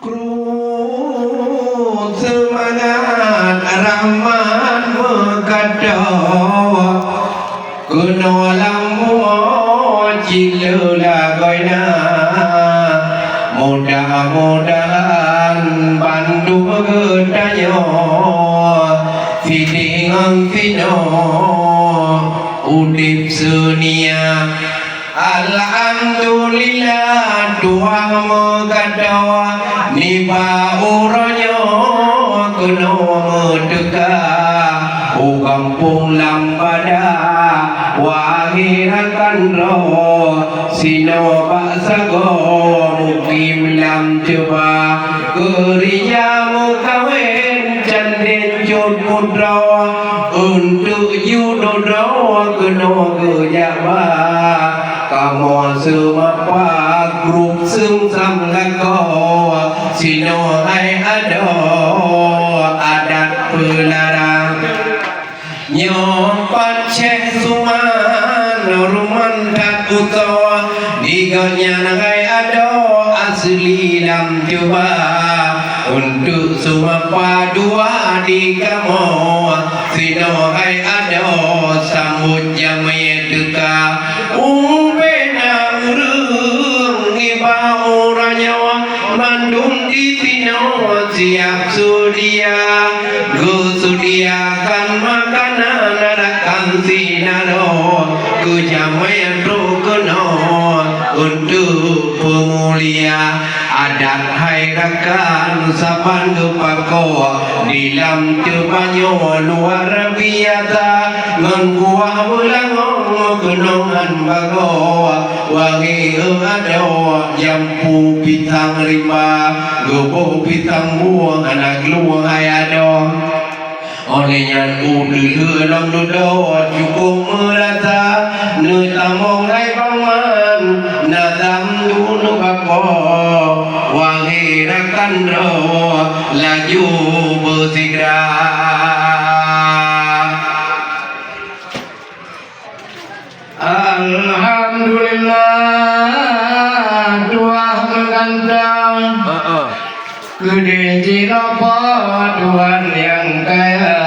Kru semangat rahmat mekado kuno lampu cilula goina mudah-mudahan bantu gedanyo fidingang fino udip sunia alhamdulillah doa mekado niba uronyo kuno medeka o kampung lambada wahirakan roh sino baksago mukim lam coba keriyamu kawin canden jod mudra untuk yudodo kuno gejaba kamu semapa grup sum-sam lago sino hai ado adat pelarang nyompat ceh suman ruman kat uto diganya nangai ado asli lam coba untuk semapa dua di kamu sino hai ado sambut jamai duka umpena urung iba uranyawa mandung di sino siap sudia gusudiakan makanan narakan sinaro kujamayan rukuno untuk pemulia adat hai rakan saban kepako dilam cebanyo luar biasa mengkuah bulangong gunungan bago wangi ado jampu pitang rimba gobo pitang buang anak luang ayado olehnya udah dalam doa cukup merasa netamong hai paman nadam dulu bako wangi rakan roh laju bersegera alhamdulillah doa mengandang gede jinapa Tuhan yang kaya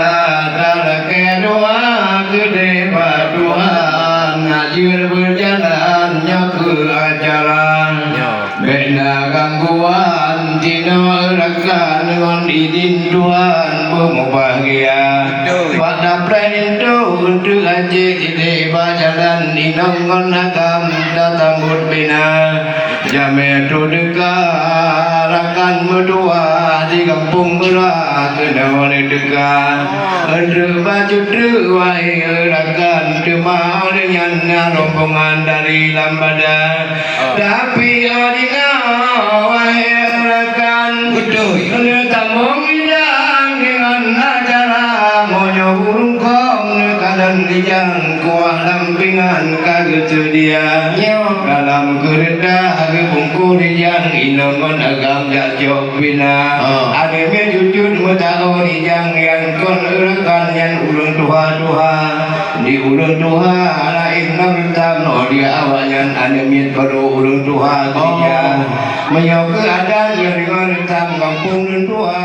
darake doa gede Tuhan ngajir berjalannya ke ajaran benda gangguan tino rakan ngondidin Tuhan bermubahagia pada perintu untuk aja ide bajalan dinongon agam datang berbina jame tu dekat rakan berdua di kampung berat kena dekat under baju terwai rakan cuma dengan rombongan dari lambada tapi adina wahai rakan betul tamong idang dengan acara monyo burung kong kadang dijang kuah lampingan kagak sedia dalam kerendah bungku dijang inongon agam jajok bina ada menjujur metao dijang yang kon rekan yang ulun tuha di ulun tuha lain nam no dia awalnya ada miet baru ulun tuha dijang menyok keadaan yang dengan tam kampung ulun tuha